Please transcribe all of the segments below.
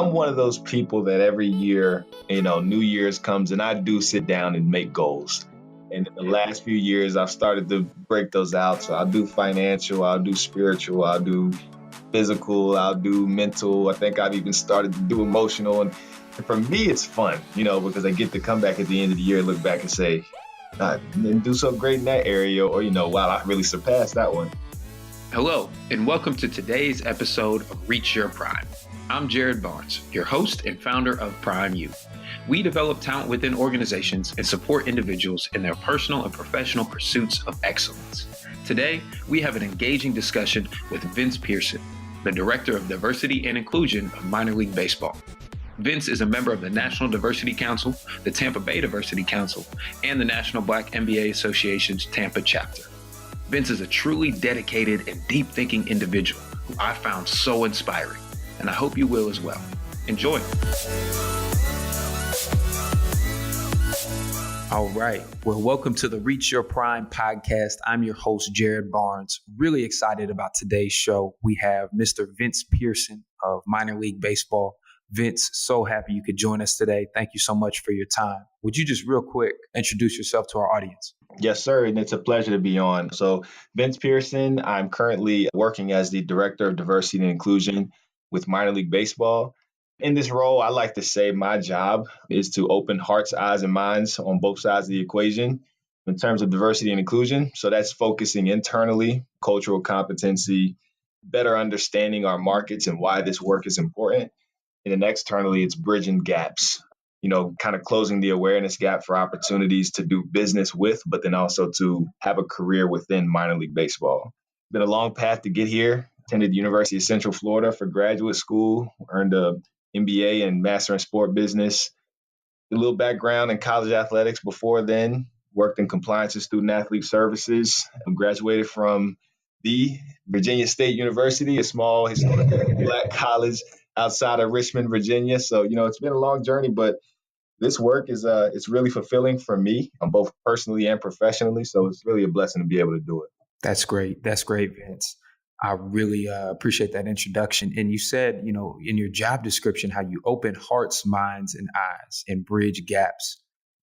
I'm one of those people that every year, New Year's comes and I do sit down and make goals. And in the last few years, I've started to break those out. So I'll do financial, I'll do spiritual, I'll do physical, I'll do mental. I think I've even started to do emotional. And for me, it's fun, because I get to come back at the end of the year, look back and say, I didn't do so great in that area, or, wow, I really surpassed that one. Hello, and welcome to today's episode of Reach Your Prime. I'm Jared Barnes, your host and founder of Prime U. We develop talent within organizations and support individuals in their personal and professional pursuits of excellence. Today, we have an engaging discussion with Vince Pierson, the Director of Diversity and Inclusion of Minor League Baseball. Vince is a member of the National Diversity Council, the Tampa Bay Diversity Council, and the National Black NBA Association's Tampa chapter. Vince is a truly dedicated and deep-thinking individual who I found so inspiring, and I hope you will as well. Enjoy. All right. Well, welcome to the Reach Your Prime podcast. I'm your host, Jared Barnes. Really excited about today's show. We have Mr. Vince Pierson of Minor League Baseball. Vince, so happy you could join us today. Thank you so much for your time. Would you just real quick introduce yourself to our audience? Yes, sir. And it's a pleasure to be on. So Vince Pierson, I'm currently working as the Director of Diversity and Inclusion with Minor League Baseball. In this role, I like to say my job is to open hearts, eyes, and minds on both sides of the equation in terms of diversity and inclusion. So that's focusing internally, cultural competency, better understanding our markets and why this work is important. And then externally, it's bridging gaps, kind of closing the awareness gap for opportunities to do business with, but then also to have a career within minor league baseball. Been a long path to get here. Attended the University of Central Florida for graduate school, earned a MBA and Master in Sport Business. A little background in college athletics before then, worked in compliance and student athlete services. Graduated from the Virginia State University, a small historic Black college outside of Richmond, Virginia. So, it's been a long journey, but this work is it's really fulfilling for me, both personally and professionally. So it's really a blessing to be able to do it. That's great. That's great, Vince. I really appreciate that introduction. And you said, in your job description, how you open hearts, minds, and eyes and bridge gaps.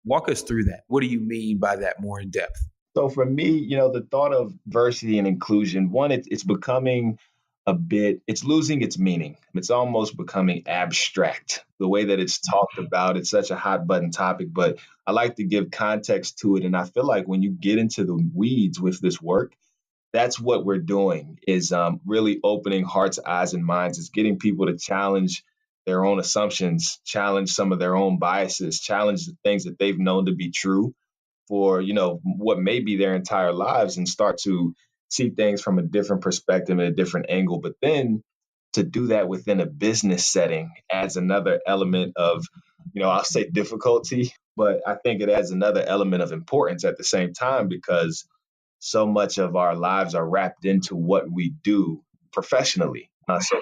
Walk us through that. What do you mean by that more in depth? So for me, the thought of diversity and inclusion, one, it's becoming it's losing its meaning. It's almost becoming abstract. The way that it's talked about, it's such a hot button topic, but I like to give context to it. And I feel like when you get into the weeds with this work, that's what we're doing is really opening hearts, eyes, and minds. Is getting people to challenge their own assumptions, challenge some of their own biases, challenge the things that they've known to be true for, what may be their entire lives, and start to see things from a different perspective and a different angle. But then to do that within a business setting adds another element of, I'll say difficulty, but I think it adds another element of importance at the same time, because so much of our lives are wrapped into what we do professionally. So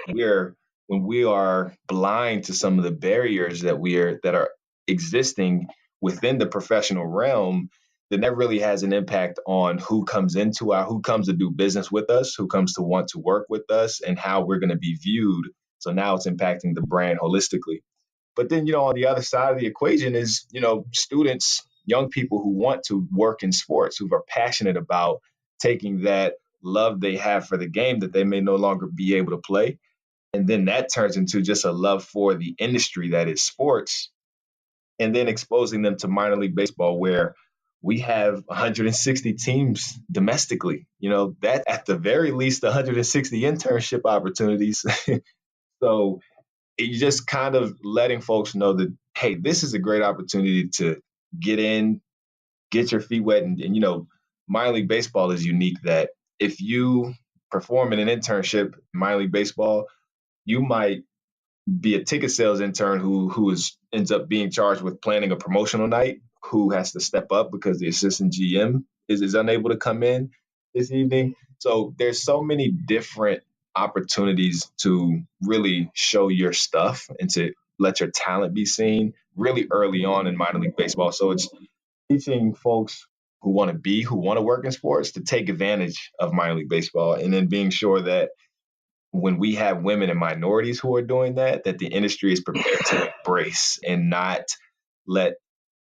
when we are blind to some of the barriers that are existing within the professional realm, then that really has an impact on who comes to do business with us, who comes to want to work with us, and how we're going to be viewed. So now it's impacting the brand holistically. But then, on the other side of the equation is, students, young people who want to work in sports, who are passionate about taking that love they have for the game that they may no longer be able to play. And then that turns into just a love for the industry that is sports. And then exposing them to minor league baseball, where we have 160 teams domestically, that at the very least 160 internship opportunities. So you just kind of letting folks know that, hey, this is a great opportunity to get in, get your feet wet. And minor league baseball is unique that if you perform in an internship in minor league baseball, you might be a ticket sales intern who ends up being charged with planning a promotional night, who has to step up because the assistant GM is unable to come in this evening. So there's so many different opportunities to really show your stuff and to let your talent be seen really early on in minor league baseball. So it's teaching folks who want to work in sports to take advantage of minor league baseball, and then being sure that when we have women and minorities who are doing that, that the industry is prepared to embrace and not let,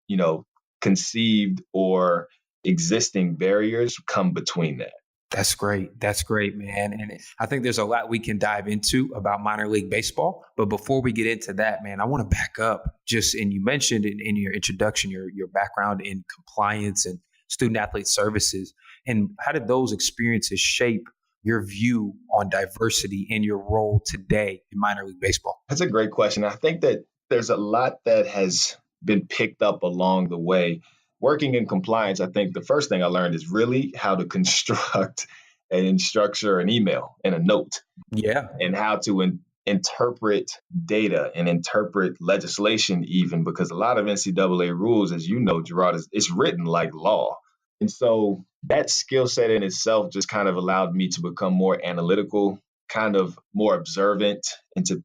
you know, conceived or existing barriers come between that. That's great. That's great, man. And I think there's a lot we can dive into about minor league baseball. But before we get into that, man, I want to back up just, and you mentioned in your introduction, your background in compliance and student athlete services. And how did those experiences shape your view on diversity in your role today in minor league baseball? That's a great question. I think that there's a lot that has been picked up along the way. Working in compliance, I think the first thing I learned is really how to construct and structure an email and a note, Yeah. and how to interpret data and interpret legislation, even because a lot of NCAA rules, as you know, Gerard, it's written like law. And so that skill set in itself just kind of allowed me to become more analytical, kind of more observant, and to,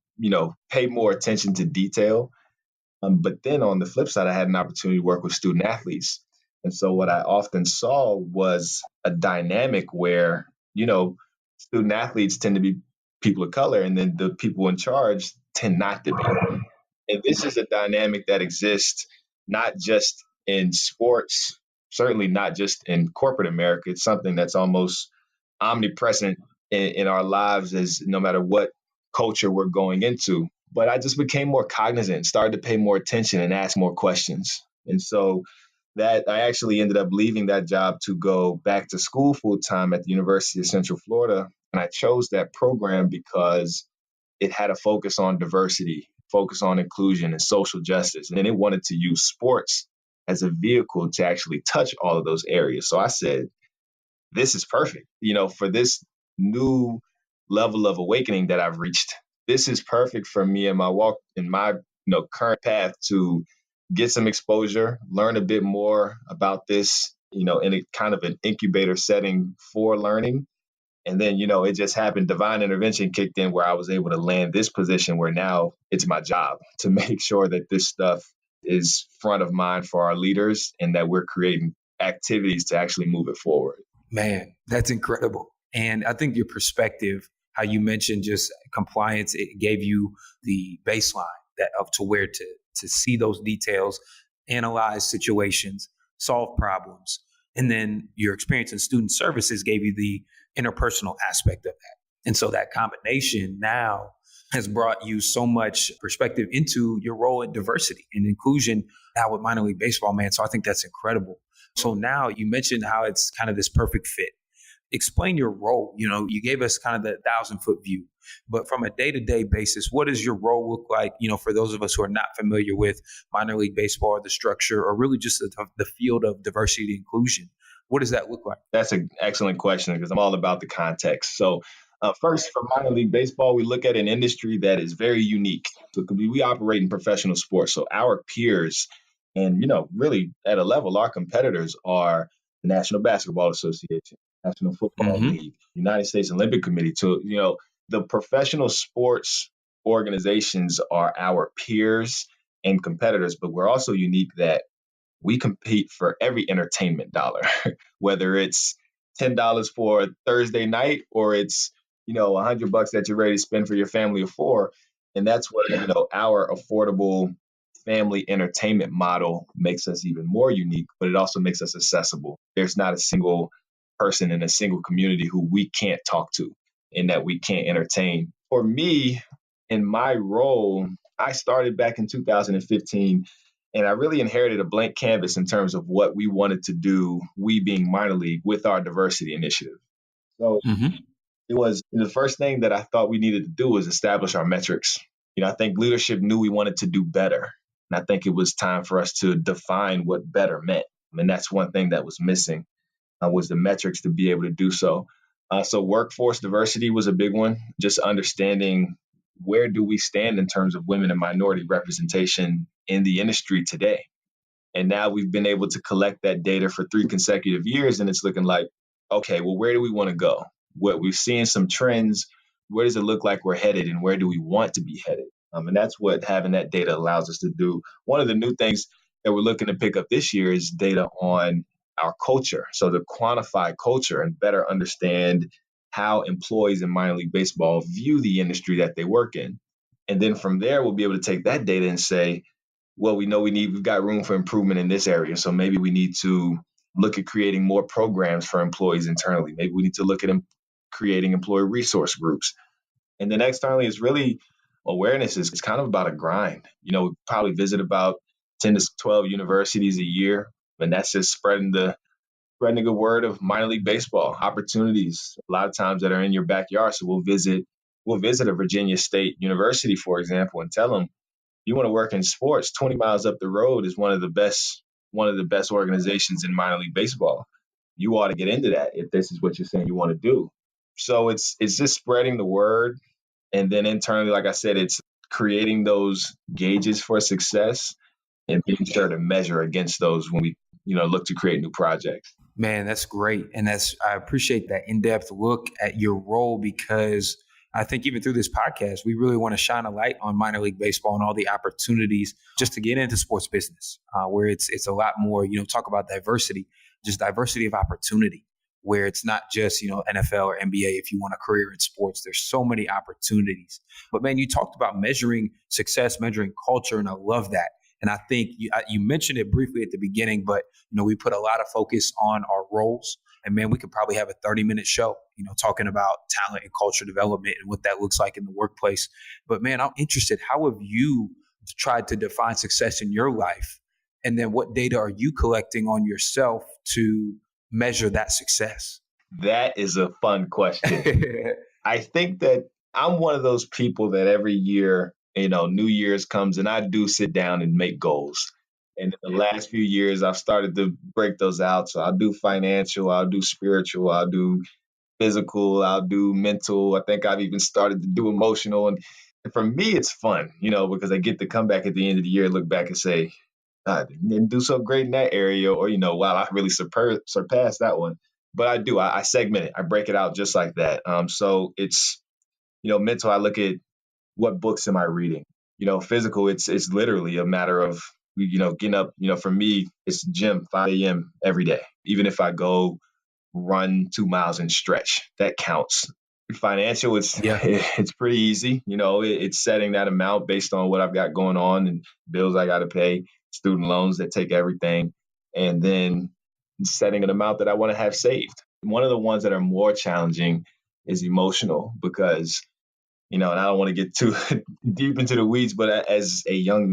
pay more attention to detail. But then on the flip side, I had an opportunity to work with student athletes. And so what I often saw was a dynamic where, student athletes tend to be people of color, and then the people in charge tend not to be. And this is a dynamic that exists not just in sports, certainly not just in corporate America. It's something that's almost omnipresent in our lives, as no matter what culture we're going into. But I just became more cognizant, started to pay more attention and ask more questions. And so that I actually ended up leaving that job to go back to school full time at the University of Central Florida. And I chose that program because it had a focus on diversity, focus on inclusion and social justice. And it wanted to use sports as a vehicle to actually touch all of those areas. So I said, this is perfect, for this new level of awakening that I've reached. This is perfect for me in my walk, in my, current path to get some exposure, learn a bit more about this, in a kind of an incubator setting for learning. And then, it just happened. Divine intervention kicked in where I was able to land this position where now it's my job to make sure that this stuff is front of mind for our leaders and that we're creating activities to actually move it forward. Man, that's incredible. And I think your perspective, how you mentioned just compliance, it gave you the baseline that of to where to see those details, analyze situations, solve problems. And then your experience in student services gave you the interpersonal aspect of that. And so that combination now has brought you so much perspective into your role in diversity and inclusion now with minor league baseball, man. So I think that's incredible. So now you mentioned how it's kind of this perfect fit. Explain your role. You gave us kind of the 1,000-foot view, but from a day-to-day basis, what does your role look like, for those of us who are not familiar with minor league baseball or the structure or really just the field of diversity and inclusion? What does that look like? That's an excellent question because I'm all about the context. So first, for minor league baseball, we look at an industry that is very unique. So we operate in professional sports. So our peers and, really at a level, our competitors are the National Basketball Association, National Football League, United States Olympic Committee. So, the professional sports organizations are our peers and competitors, but we're also unique that we compete for every entertainment dollar, whether it's $10 for Thursday night or it's, $100 that you're ready to spend for your family of four. And that's what, our affordable family entertainment model makes us even more unique, but it also makes us accessible. There's not a single person in a single community who we can't talk to and that we can't entertain. For me, in my role, I started back in 2015, and I really inherited a blank canvas in terms of what we wanted to do, we being minor league, with our diversity initiative. So it was the first thing that I thought we needed to do was establish our metrics. I think leadership knew we wanted to do better. And I think it was time for us to define what better meant. And that's one thing that was missing was the metrics to be able to do so. So workforce diversity was a big one, just understanding where do we stand in terms of women and minority representation in the industry today. And now we've been able to collect that data for 3 consecutive years, and it's looking like, okay, well, where do we want to go? What we've seen some trends, where does it look like we're headed, and where do we want to be headed? And that's what having that data allows us to do. One of the new things that we're looking to pick up this year is data on our culture. So to quantify culture and better understand how employees in minor league baseball view the industry that they work in. And then from there, we'll be able to take that data and say, well, we know we've got room for improvement in this area. So maybe we need to look at creating more programs for employees internally. Maybe we need to look at creating employee resource groups. And then externally, it's really awareness is it's kind of about a grind. We probably visit about 10 to 12 universities a year, and that's just spreading the good word of minor league baseball opportunities. A lot of times that are in your backyard. So we'll visit a Virginia State University, for example, and tell them, you want to work in sports, 20 miles up the road is one of the best organizations in minor league baseball. You ought to get into that if this is what you're saying you want to do. So it's just spreading the word. And then internally, like I said, it's creating those gauges for success and being sure to measure against those when we, look to create new projects. Man, that's great. And I appreciate that in-depth look at your role, because I think even through this podcast, we really want to shine a light on minor league baseball and all the opportunities just to get into sports business, where it's a lot more, talk about diversity, just diversity of opportunity, where it's not just, NFL or NBA. If you want a career in sports, there's so many opportunities. But man, you talked about measuring success, measuring culture, and I love that. And I think you mentioned it briefly at the beginning, but we put a lot of focus on our roles. And man, we could probably have a 30-minute show, talking about talent and culture development and what that looks like in the workplace. But man, I'm interested. How have you tried to define success in your life? And then what data are you collecting on yourself to measure that success? That is a fun question. I think that I'm one of those people that every year, New Year's comes and I do sit down and make goals. And in the last few years, I've started to break those out. So I'll do financial, I'll do spiritual, I'll do physical, I'll do mental. I think I've even started to do emotional. And for me, it's fun, because I get to come back at the end of the year, look back and say, I didn't do so great in that area, or, wow, I really surpassed that one. But I do, I segment it, I break it out just like that. So it's, mental, I look at what books am I reading? Physical, it's literally a matter of, getting up, for me, it's gym, 5 a.m. every day. Even if I go run 2 miles and stretch, that counts. Financial, it's pretty easy. It's setting that amount based on what I've got going on and bills I got to pay, student loans that take everything, and then setting an amount that I want to have saved. One of the ones that are more challenging is emotional, because, and I don't want to get too deep into the weeds, but as a young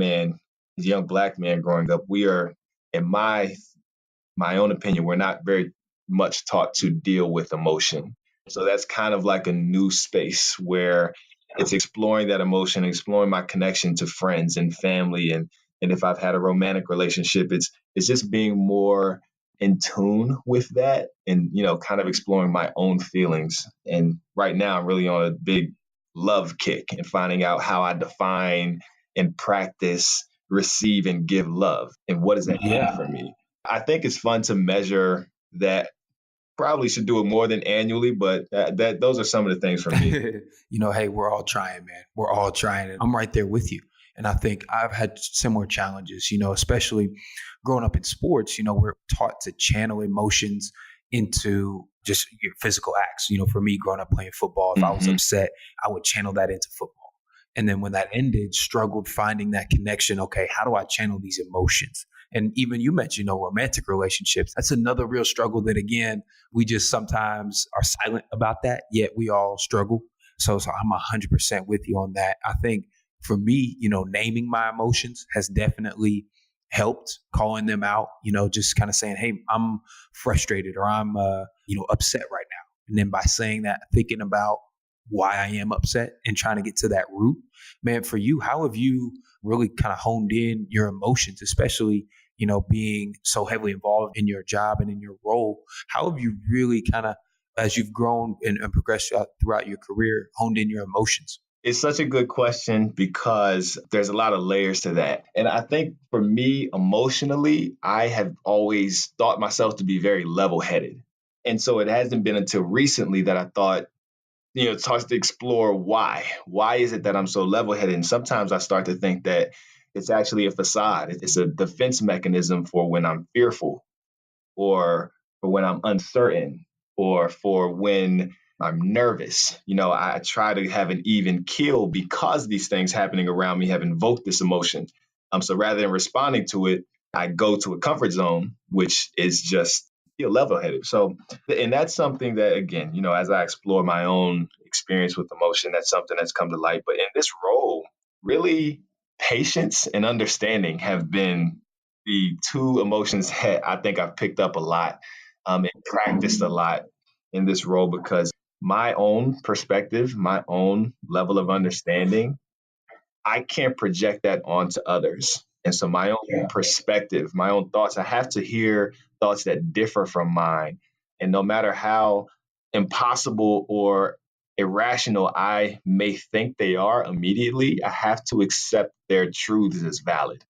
Black man growing up, we are, in my own opinion, we're not very much taught to deal with emotion. So that's kind of like a new space where it's exploring that emotion, exploring my connection to friends and family. And if I've had a romantic relationship, it's just being more in tune with that and, kind of exploring my own feelings. And right now I'm really on a big love kick and finding out how I define and practice, receive and give love. And what does that mean for me? I think it's fun to measure that. Probably should do it more than annually, but those are some of the things for me. Hey, we're all trying, man. We're all trying. And I'm right there with you. And I think I've had similar challenges, especially growing up in sports. We're taught to channel emotions into just your physical acts. For me, growing up playing football, if I was upset, I would channel that into football. And then when that ended, struggled finding that connection. Okay, how do I channel these emotions? And even you mentioned, romantic relationships. That's another real struggle that, again, we just sometimes are silent about that, yet we all struggle. So I'm 100% with you on that. I think for me, naming my emotions has definitely helped, calling them out, just kind of saying, hey, I'm frustrated or I'm, upset right now. And then by saying that, thinking about why I am upset and trying to get to that root. Man, for you, how have you really kind of honed in your emotions, especially, being so heavily involved in your job and in your role? How have you really kind of, as you've grown and progressed throughout your career, honed in your emotions? It's such a good question because there's a lot of layers to that. And I think for me, emotionally, I have always thought myself to be very level-headed. And so it hasn't been until recently that I thought, it starts to explore why. Why is it that I'm so level-headed? And sometimes I start to think that it's actually a facade. It's a defense mechanism for when I'm fearful or for when I'm uncertain or for when I'm nervous. I try to have an even keel because these things happening around me have invoked this emotion. So rather than responding to it, I go to a comfort zone, which is just feel level headed. So, and that's something that, again, as I explore my own experience with emotion, that's something that's come to light. But in this role, really, patience and understanding have been the two emotions that I think I've picked up a lot and practiced a lot in this role because my own perspective, my own level of understanding, I can't project that onto others. And so my own perspective, my own thoughts, I have to hear thoughts that differ from mine. And no matter how impossible or irrational I may think they are immediately, I have to accept their truths as valid.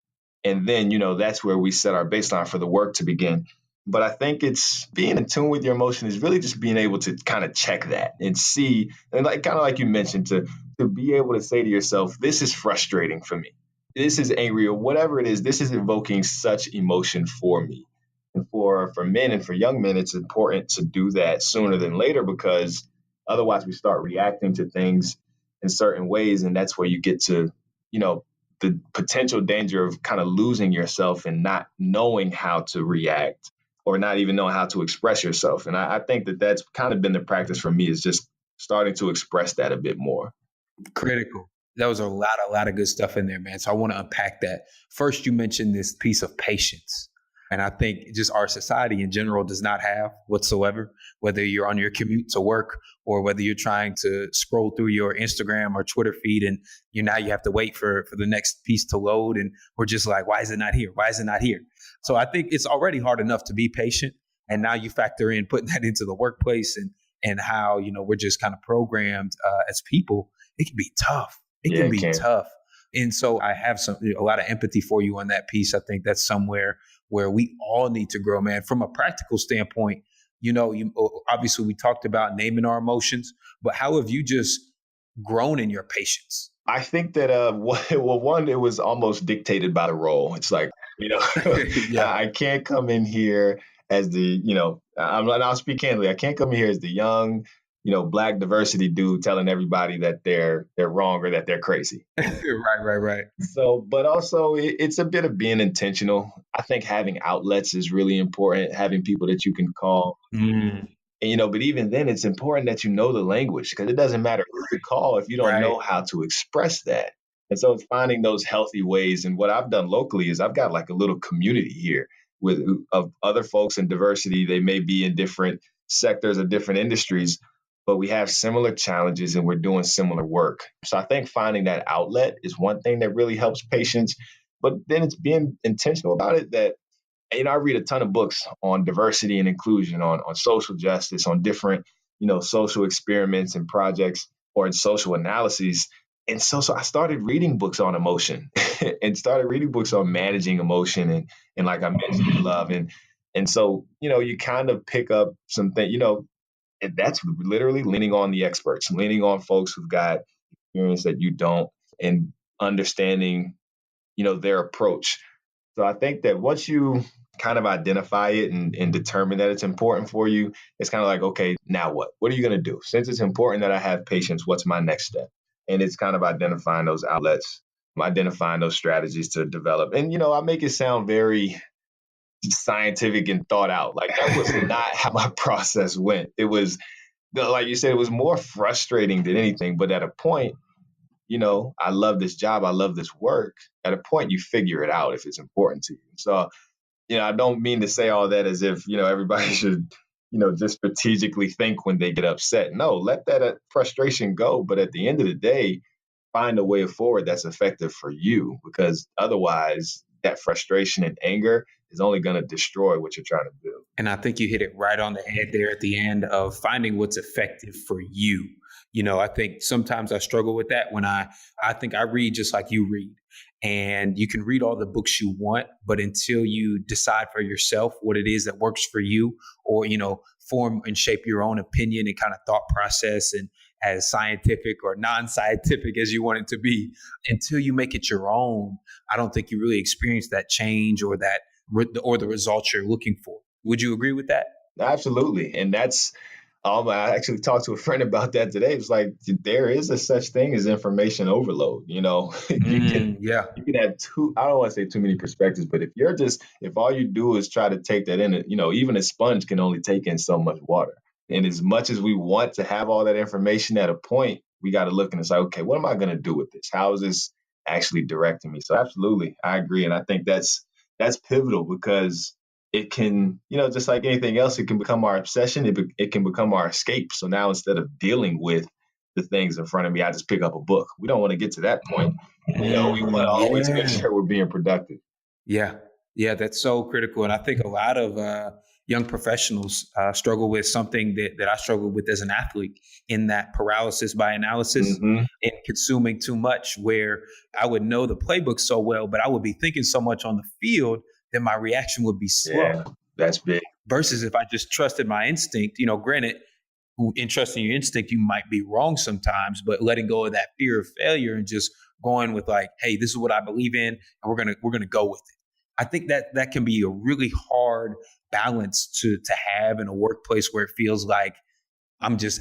And then, that's where we set our baseline for the work to begin. But I think it's being in tune with your emotion is really just being able to kind of check that and see, and like kind of like you mentioned, to be able to say to yourself, this is frustrating for me. This is angry or whatever it is. This is evoking such emotion for me. And for men and for young men, it's important to do that sooner than later because otherwise we start reacting to things in certain ways. And that's where you get to, the potential danger of kind of losing yourself and not knowing how to react or not even knowing how to express yourself. And I think that that's kind of been the practice for me is just starting to express that a bit more. Critical. That was a lot of good stuff in there, man. So I want to unpack that. First, you mentioned this piece of patience. And I think just our society in general does not have whatsoever, whether you're on your commute to work or whether you're trying to scroll through your Instagram or Twitter feed and you have to wait for the next piece to load. And we're just like, why is it not here? Why is it not here? So I think it's already hard enough to be patient. And now you factor in putting that into the workplace and how, we're just kind of programmed as people. It can be tough. It can be tough. And so I have a lot of empathy for you on that piece. I think that's somewhere where we all need to grow, man. From a practical standpoint, obviously we talked about naming our emotions, but how have you just grown in your patience? I think that, one, it was almost dictated by the role. It's like, Yeah. I can't come in here as the, I'll speak candidly. I can't come in here as the young, Black diversity dude telling everybody that they're wrong or that they're crazy. Right. So, but also it's a bit of being intentional. I think having outlets is really important, having people that you can call. Mm. And, but even then it's important that you know the language because it doesn't matter who to call if you don't know how to express that. And so it's finding those healthy ways. And what I've done locally is I've got like a little community here of other folks in diversity. They may be in different sectors or different industries, but we have similar challenges and we're doing similar work. So I think finding that outlet is one thing that really helps patients. But then it's being intentional about it that, I read a ton of books on diversity and inclusion, on social justice, on different, social experiments and projects or in social analyses. And so I started reading books on emotion and started reading books on managing emotion and like I mentioned, love. And so, you kind of pick up something, and that's literally leaning on the experts, leaning on folks who've got experience that you don't and understanding, their approach. So I think that once you kind of identify it and determine that it's important for you, it's kind of like, okay, now what? What are you going to do? Since it's important that I have patience, what's my next step? And it's kind of identifying those outlets, identifying those strategies to develop. And, I make it sound very scientific and thought out. Like that was not how my process went. It was, like you said, it was more frustrating than anything. But at a point, I love this job. I love this work. At a point, you figure it out if it's important to you. So, I don't mean to say all that as if, everybody should, just strategically think when they get upset. No, let that frustration go. But at the end of the day, find a way forward that's effective for you, because otherwise that frustration and anger is only going to destroy what you're trying to do. And I think you hit it right on the head there at the end of finding what's effective for you. I think sometimes I struggle with that when I think I read just like you read. And you can read all the books you want, but until you decide for yourself what it is that works for you, or, form and shape your own opinion and kind of thought process and as scientific or non-scientific as you want it to be, until you make it your own, I don't think you really experience that change or the results you're looking for. Would you agree with that? Absolutely. And that's I actually talked to a friend about that today. It's like there is a such thing as information overload. Yeah. You can have two. I don't want to say too many perspectives, but if all you do is try to take that in, even a sponge can only take in so much water. And as much as we want to have all that information at a point, we got to look and say, okay, what am I going to do with this? How is this actually directing me? So absolutely, I agree, and I think that's pivotal because it can, just like anything else, it can become our obsession. It can become our escape. So now instead of dealing with the things in front of me, I just pick up a book. We don't want to get to that point. We want to always make Yeah. sure we're being productive. Yeah. Yeah. That's so critical. And I think a lot of young professionals struggle with something that I struggled with as an athlete, in that paralysis by analysis Hmm. and consuming too much, where I would know the playbook so well, but I would be thinking so much on the field that my reaction would be slow. Yeah, that's big. Versus if I just trusted my instinct, granted, in trusting your instinct, you might be wrong sometimes, but letting go of that fear of failure and just going with like, hey, this is what I believe in, and we're gonna go with it. I think that can be a really hard balance to have in a workplace where it feels like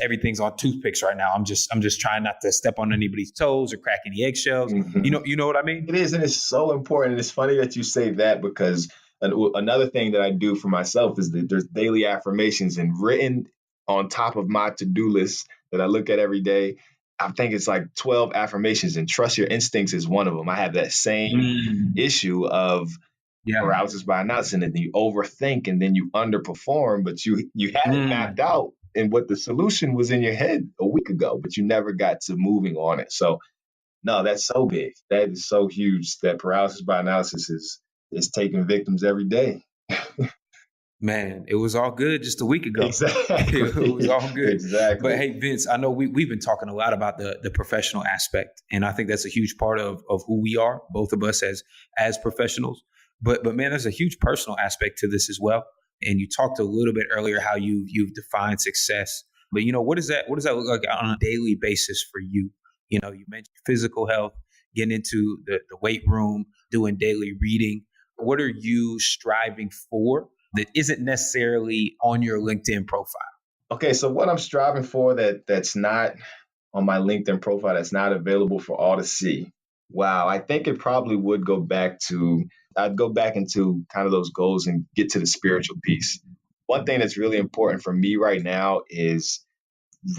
everything's on toothpicks right now. I'm just trying not to step on anybody's toes or crack any eggshells. Hmm. You know what I mean? It is, and it's so important. It's funny that you say that because another thing that I do for myself is that there's daily affirmations and written on top of my to-do list that I look at every day. I think it's like 12 affirmations, and trust your instincts is one of them. I have that same Mm, issue of yeah. paralysis by analysis, and then you overthink and then you underperform, but you had it mapped Mm. out and what the solution was in your head a week ago, but you never got to moving on it. So no, that's so big. That is so huge. That paralysis by analysis is taking victims every day. Man, it was all good just a week ago. It was Exactly. all good. But Exactly. hey, Vince, I know we've been talking a lot about the professional aspect. And I think that's a huge part of who we are, both of us as professionals. But man, there's a huge personal aspect to this as well. And you talked a little bit earlier how you've defined success. But what does that look like on a daily basis for you? You mentioned physical health, getting into the weight room, doing daily reading. What are you striving for that isn't necessarily on your LinkedIn profile? Okay, so what I'm striving for that's not on my LinkedIn profile, that's not available for all to see. Wow, I think it probably would go back to I'd go back into kind of those goals and get to the spiritual piece. One thing that's really important for me right now is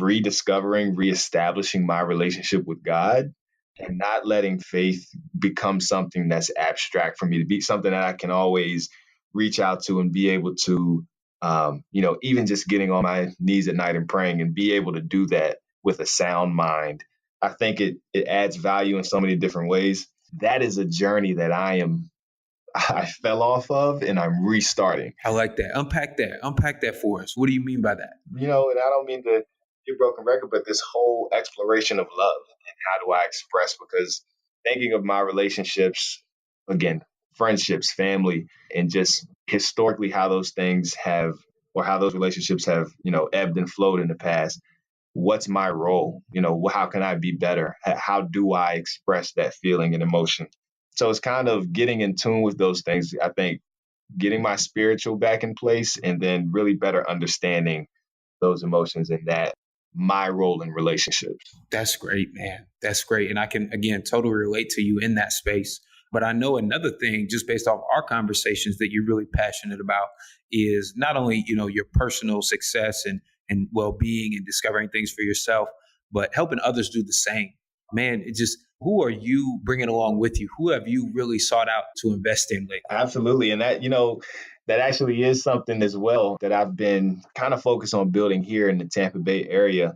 rediscovering, reestablishing my relationship with God and not letting faith become something that's abstract for me, to be something that I can always reach out to and be able to, even just getting on my knees at night and praying and be able to do that with a sound mind. I think it adds value in so many different ways. That is a journey that I fell off of and I'm restarting. I like that. Unpack that. Unpack that for us. What do you mean by that? And I don't mean to be a broken record, but this whole exploration of love and how do I express? Because thinking of my relationships, again, friendships, family, and just historically how those things have, or how those relationships have, ebbed and flowed in the past. What's my role? How can I be better? How do I express that feeling and emotion? So it's kind of getting in tune with those things. I think getting my spiritual back in place and then really better understanding those emotions and that my role in relationships. That's great, man. That's great. And I can, again, totally relate to you in that space. But I know another thing, just based off our conversations, that you're really passionate about is not only, your personal success and well-being and discovering things for yourself, but helping others do the same. Man, who are you bringing along with you? Who have you really sought out to invest in lately? Absolutely. And that actually is something as well that I've been kind of focused on building here in the Tampa Bay area.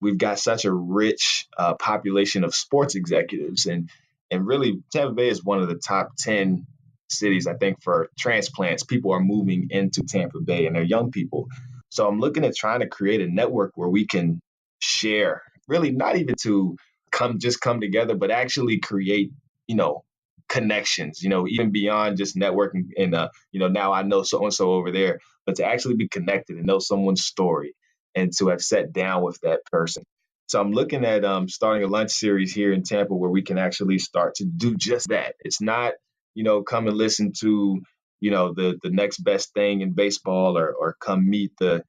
We've got such a rich population of sports executives, and really Tampa Bay is one of the top 10 cities, I think, for transplants. People are moving into Tampa Bay and they're young people. So I'm looking at trying to create a network where we can share, really not even to come together, but actually create, you know, connections, even beyond just networking and now I know so and so over there, but to actually be connected and know someone's story and to have sat down with that person. So I'm looking at starting a lunch series here in Tampa where we can actually start to do just that. It's not, come and listen to, the next best thing in baseball or come meet the,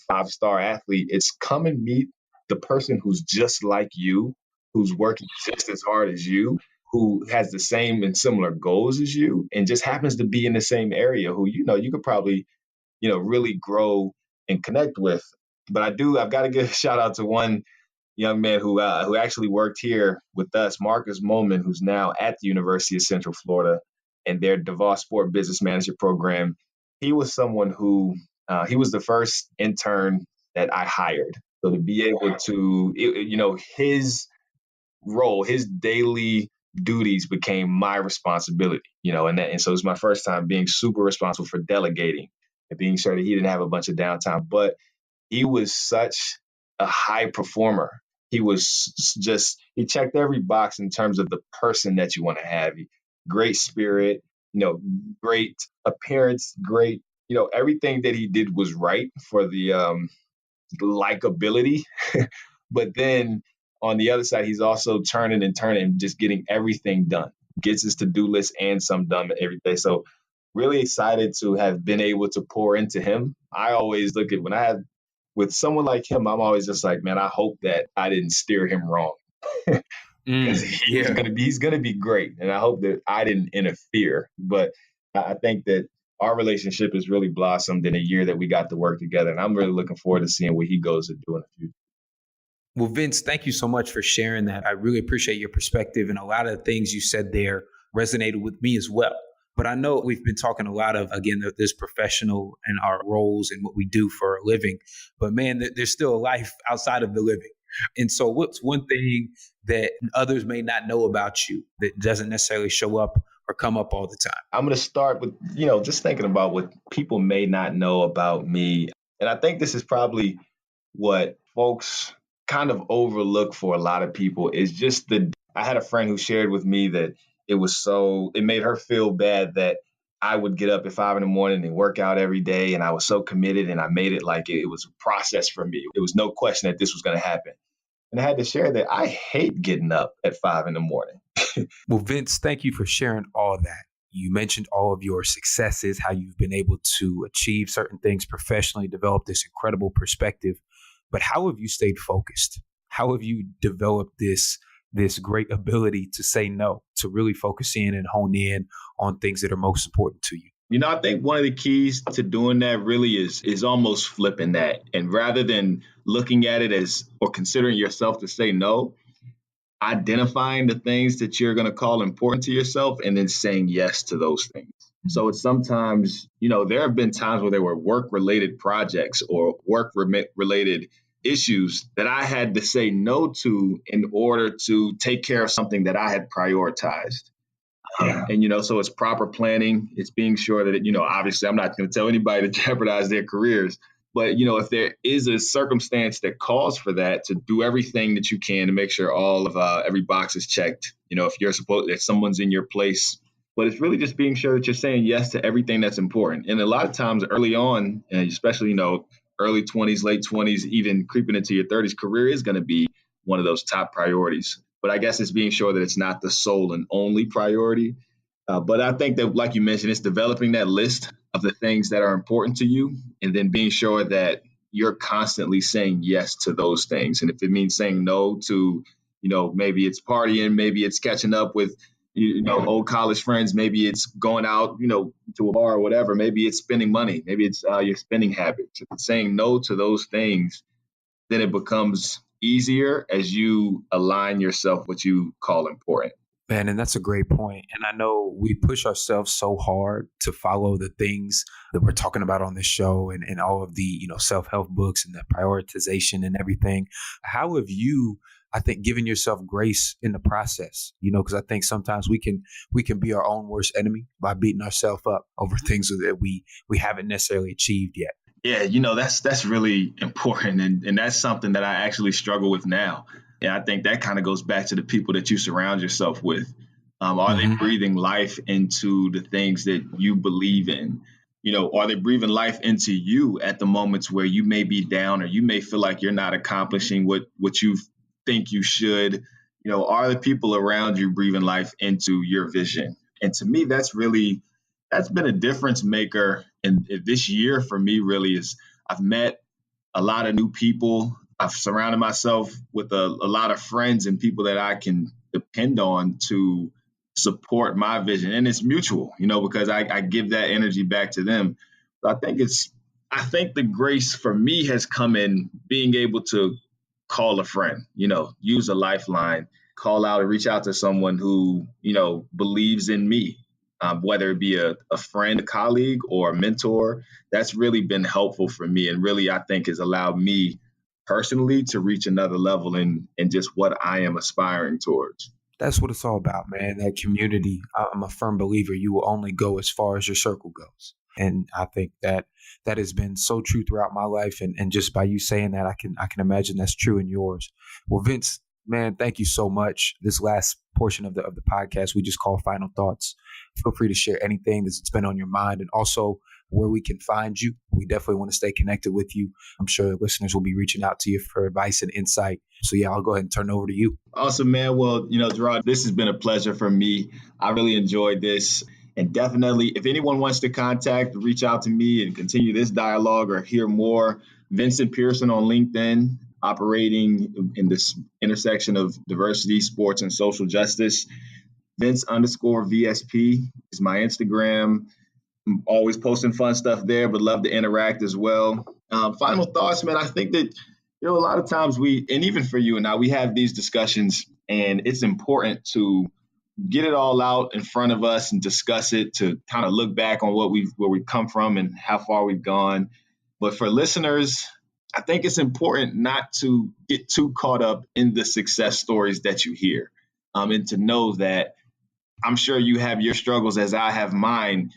5-star athlete. It's come and meet the person who's just like you, who's working just as hard as you, who has the same and similar goals as you, and just happens to be in the same area, who, you could probably, really grow and connect with. But I've got to give a shout out to one young man who actually worked here with us, Marcus Moman, who's now at the University of Central Florida and their DeVos Sport Business Manager program. He was someone who he was the first intern that I hired. So to be able to, his role, his daily duties became my responsibility, and so it was my first time being super responsible for delegating and being sure that he didn't have a bunch of downtime. But he was such a high performer. He checked every box in terms of the person that you want to have. Great spirit, great appearance, great, everything that he did was right for the likability. But then on the other side, he's also turning and just getting everything done, gets his to-do list and some done every day. So really excited to have been able to pour into him. I always look at with someone like him, I'm always just like, man, I hope that I didn't steer him wrong. Because he's gonna be great. And I hope that I didn't interfere. But I think that our relationship has really blossomed in a year that we got to work together. And I'm really looking forward to seeing what he goes to do in the future. Well, Vince, thank you so much for sharing that. I really appreciate your perspective. And a lot of the things you said there resonated with me as well. But I know we've been talking a lot of, again, this professional and our roles and what we do for a living. But man, there's still a life outside of the living. And so what's one thing that others may not know about you that doesn't necessarily show up or come up all the time? I'm going to start with, just thinking about what people may not know about me. And I think this is probably what folks kind of overlook for a lot of people is just I had a friend who shared with me that it made her feel bad that I would get up at 5 a.m. and work out every day. And I was so committed and I made it like it was a process for me. It was no question that this was going to happen. And I had to share that I hate getting up at 5 a.m. Well, Vince, thank you for sharing all that. You mentioned all of your successes, how you've been able to achieve certain things professionally, develop this incredible perspective. But how have you stayed focused? How have you developed this great ability to say no, to really focus in and hone in on things that are most important to you? I think one of the keys to doing that really is almost flipping that. And rather than looking at it as or considering yourself to say no, identifying the things that you're going to call important to yourself and then saying yes to those things. So it's sometimes, there have been times where there were work-related projects or work-related issues that I had to say no to in order to take care of something that I had prioritized. And, so it's proper planning. It's being sure that, obviously I'm not going to tell anybody to jeopardize their careers. But, if there is a circumstance that calls for that, to do everything that you can to make sure all of every box is checked, if someone's in your place. But it's really just being sure that you're saying yes to everything that's important. And a lot of times early on, and especially, early 20s, late 20s, even creeping into your 30s, career is going to be one of those top priorities. But I guess it's being sure that it's not the sole and only priority. But I think that, like you mentioned, it's developing that list of the things that are important to you and then being sure that you're constantly saying yes to those things. And if it means saying no to, maybe it's partying, maybe it's catching up with, old college friends, maybe it's going out, to a bar or whatever, maybe it's spending money, maybe it's your spending habits. If it's saying no to those things, then it becomes easier as you align yourself what you call important. Man, and that's a great point. And I know we push ourselves so hard to follow the things that we're talking about on this show and all of the, self-help books and the prioritization and everything. How have you, I think, given yourself grace in the process? Because I think sometimes we can be our own worst enemy by beating ourselves up over things that we haven't necessarily achieved yet. Yeah, that's really important. And that's something that I actually struggle with now. And I think that kind of goes back to the people that you surround yourself with. Are they breathing life into the things that you believe in? Are they breathing life into you at the moments where you may be down or you may feel like you're not accomplishing what you think you should? Are the people around you breathing life into your vision? And to me, that's been a difference maker. And this year for me really is I've met a lot of new people. I've surrounded myself with a lot of friends and people that I can depend on to support my vision. And it's mutual, because I give that energy back to them. So I think the grace for me has come in being able to call a friend, use a lifeline, call out and reach out to someone who, believes in me, whether it be a friend, a colleague, or a mentor. That's really been helpful for me, and really, I think, has allowed me personally to reach another level in just what I am aspiring towards. That's what it's all about, man. That community. I'm a firm believer you will only go as far as your circle goes. And I think that has been so true throughout my life. And just by you saying that, I can imagine that's true in yours. Well, Vince, man, thank you so much. This last portion of the podcast we just call Final Thoughts. Feel free to share anything that's been on your mind, and also where we can find you. We definitely want to stay connected with you. I'm sure listeners will be reaching out to you for advice and insight. So yeah, I'll go ahead and turn it over to you. Awesome, man. Well, Gerard, this has been a pleasure for me. I really enjoyed this. And definitely, if anyone wants to reach out to me and continue this dialogue or hear more, Vincent Pierson on LinkedIn, operating in this intersection of diversity, sports, and social justice. Vince_VSP is my Instagram. I'm always posting fun stuff there, but love to interact as well. Final thoughts, man. I think that, a lot of times and even for you and I, we have these discussions, and it's important to get it all out in front of us and discuss it, to kind of look back on where we've come from and how far we've gone. But for listeners, I think it's important not to get too caught up in the success stories that you hear, and to know that I'm sure you have your struggles as I have mine.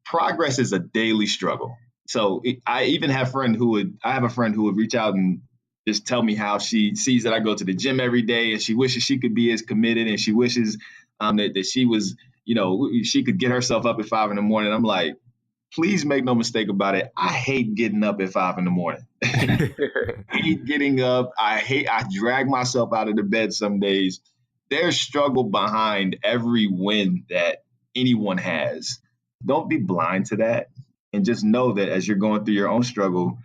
Progress is a daily struggle. So I have a friend who would reach out and just tell me how she sees that I go to the gym every day, and she wishes she could be as committed, and she wishes that she was, she could get herself up at 5 a.m. I'm like, please make no mistake about it. I hate getting up at 5 a.m. I hate getting up. I drag myself out of the bed some days. There's struggle behind every win that anyone has. Don't be blind to that, and just know that as you're going through your own struggle,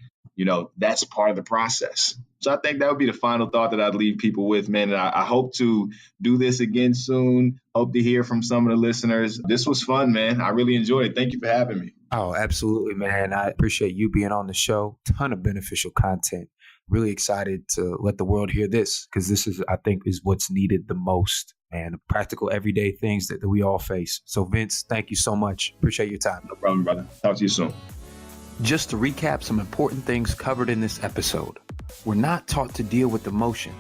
that's part of the process. So I think that would be the final thought that I'd leave people with, man. And I hope to do this again soon. Hope to hear from some of the listeners. This was fun, man. I really enjoyed it. Thank you for having me. Oh, absolutely, man. I appreciate you being on the show. Ton of beneficial content. Really excited to let the world hear this, because this is, I think, is what's needed the most, man. Practical everyday things that we all face. So Vince, thank you so much. Appreciate your time. No problem, brother. Talk to you soon. Just to recap some important things covered in this episode. We're not taught to deal with emotion,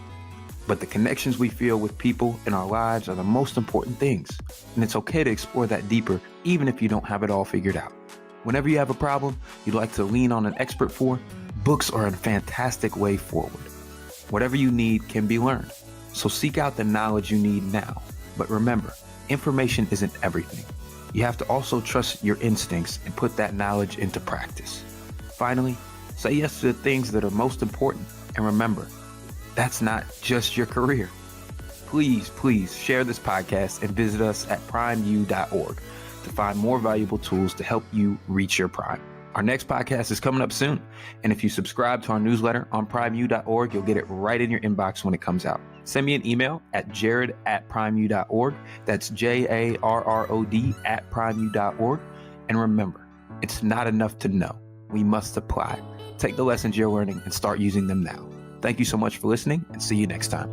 but the connections we feel with people in our lives are the most important things. And it's okay to explore that deeper, even if you don't have it all figured out. Whenever you have a problem you'd like to lean on an expert for, books are a fantastic way forward. Whatever you need can be learned, so seek out the knowledge you need now. But remember, information isn't everything. You have to also trust your instincts and put that knowledge into practice. Finally, say yes to the things that are most important. And remember, that's not just your career. Please share this podcast and visit us at primeu.org to find more valuable tools to help you reach your prime. Our next podcast is coming up soon. And if you subscribe to our newsletter on primeu.org, you'll get it right in your inbox when it comes out. Send me an email at jared@primeu.org. That's JARROD@primeu.org. And remember, it's not enough to know. We must apply. Take the lessons you're learning and start using them now. Thank you so much for listening, and see you next time.